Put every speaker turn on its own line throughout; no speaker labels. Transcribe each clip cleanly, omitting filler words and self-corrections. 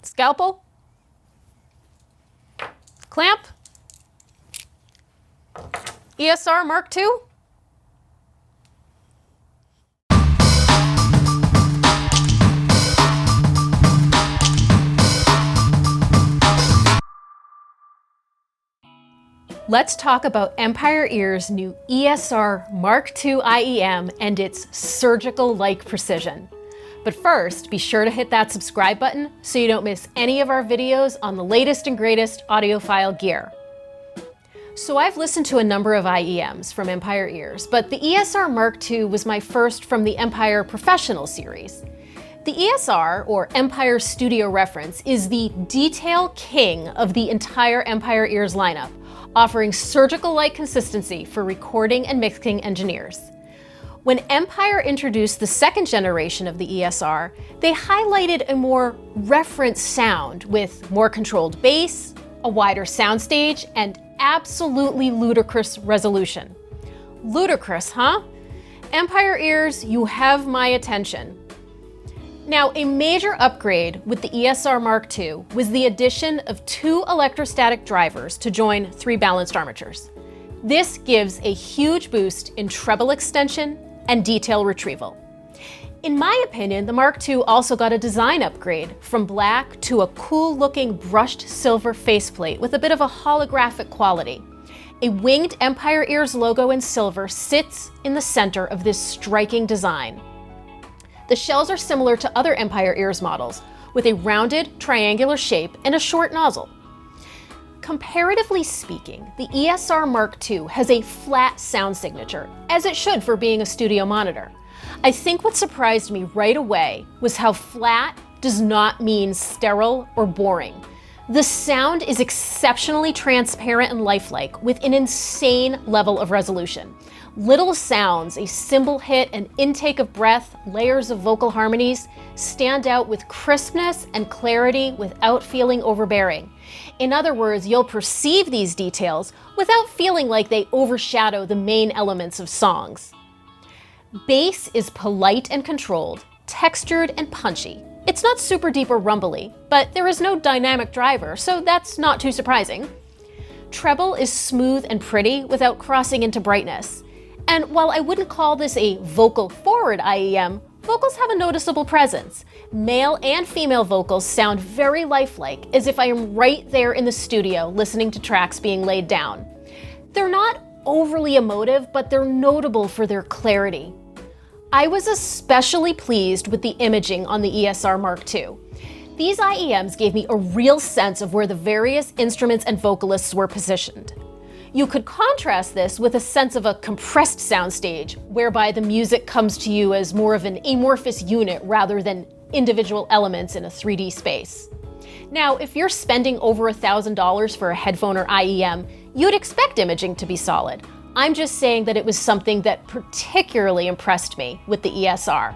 Scalpel? Clamp? ESR MK-II? Let's talk about Empire Ear's new ESR MK-II IEM and its surgical-like precision. But first, be sure to hit that subscribe button so you don't miss any of our videos on the latest and greatest audiophile gear. So I've listened to a number of IEMs from Empire Ears, but the ESR MK-II was my first from the Empire Professional series. The ESR, or Empire Studio Reference, is the detail king of the entire Empire Ears lineup, offering surgical-like consistency for recording and mixing engineers. When Empire introduced the second generation of the ESR, they highlighted a more reference sound with more controlled bass, a wider soundstage, and absolutely ludicrous resolution. Ludicrous, huh? Empire Ears, you have my attention. Now, a major upgrade with the ESR MK-II was the addition of 2 electrostatic drivers to join 3 balanced armatures. This gives a huge boost in treble extension and detail retrieval. In my opinion, the MK-II also got a design upgrade from black to a cool-looking brushed silver faceplate with a bit of a holographic quality. A winged Empire Ears logo in silver sits in the center of this striking design. The shells are similar to other Empire Ears models, with a rounded, triangular shape and a short nozzle. Comparatively speaking, the ESR MK-II has a flat sound signature, as it should for being a studio monitor. I think what surprised me right away was how flat does not mean sterile or boring. The sound is exceptionally transparent and lifelike, with an insane level of resolution. Little sounds, a cymbal hit, an intake of breath, layers of vocal harmonies stand out with crispness and clarity without feeling overbearing. In other words, you'll perceive these details without feeling like they overshadow the main elements of songs. Bass is polite and controlled, textured and punchy. It's not super deep or rumbly, but there is no dynamic driver, so that's not too surprising. Treble is smooth and pretty without crossing into brightness. And while I wouldn't call this a vocal-forward IEM, vocals have a noticeable presence. Male and female vocals sound very lifelike, as if I am right there in the studio listening to tracks being laid down. They're not overly emotive, but they're notable for their clarity. I was especially pleased with the imaging on the ESR MK-II. These IEMs gave me a real sense of where the various instruments and vocalists were positioned. You could contrast this with a sense of a compressed soundstage, whereby the music comes to you as more of an amorphous unit rather than individual elements in a 3D space. Now, if you're spending over $1,000 for a headphone or IEM, you'd expect imaging to be solid. I'm just saying that it was something that particularly impressed me with the ESR.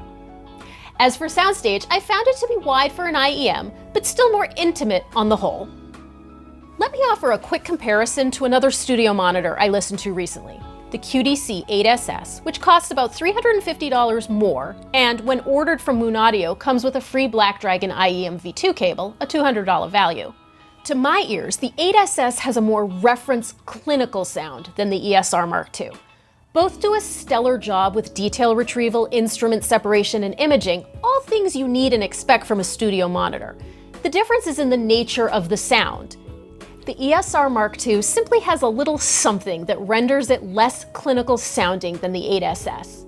As for soundstage, I found it to be wide for an IEM, but still more intimate on the whole. Let me offer a quick comparison to another studio monitor I listened to recently, the QDC-8SS, which costs about $350 more, and when ordered from Moon Audio, comes with a free Black Dragon IEM V2 cable, a $200 value. To my ears, the 8SS has a more reference clinical sound than the ESR MK-II. Both do a stellar job with detail retrieval, instrument separation, and imaging, all things you need and expect from a studio monitor. The difference is in the nature of the sound. The ESR MK-II simply has a little something that renders it less clinical sounding than the 8SS.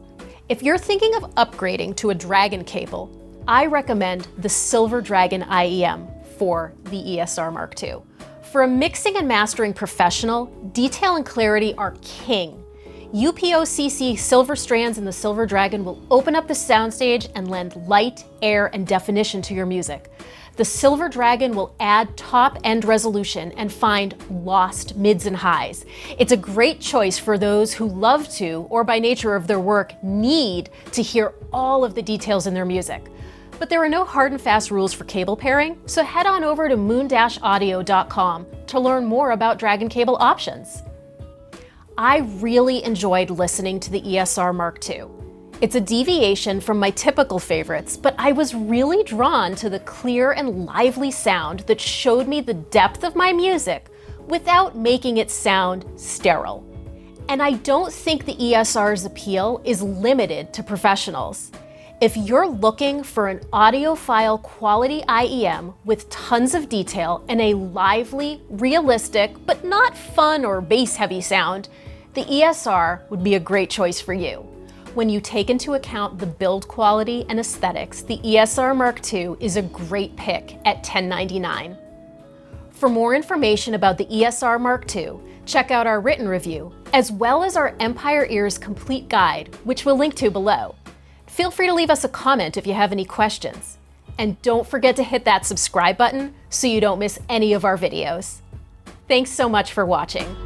If you're thinking of upgrading to a Dragon cable, I recommend the Silver Dragon IEM for the ESR MK-II. For a mixing and mastering professional, detail and clarity are king. UPOCC silver strands in the Silver Dragon will open up the soundstage and lend light, air, and definition to your music. The Silver Dragon will add top-end resolution and find lost mids and highs. It's a great choice for those who love to, or by nature of their work, need to hear all of the details in their music. But there are no hard and fast rules for cable pairing, so head on over to moon-audio.com to learn more about Dragon cable options. I really enjoyed listening to the ESR MK-II. It's a deviation from my typical favorites, but I was really drawn to the clear and lively sound that showed me the depth of my music without making it sound sterile. And I don't think the ESR's appeal is limited to professionals. If you're looking for an audiophile quality IEM with tons of detail and a lively, realistic, but not fun or bass-heavy sound, the ESR would be a great choice for you. When you take into account the build quality and aesthetics, the ESR MK-II is a great pick at $1099. For more information about the ESR MK-II, check out our written review, as well as our Empire Ears Complete Guide, which we'll link to below. Feel free to leave us a comment if you have any questions. And don't forget to hit that subscribe button so you don't miss any of our videos. Thanks so much for watching.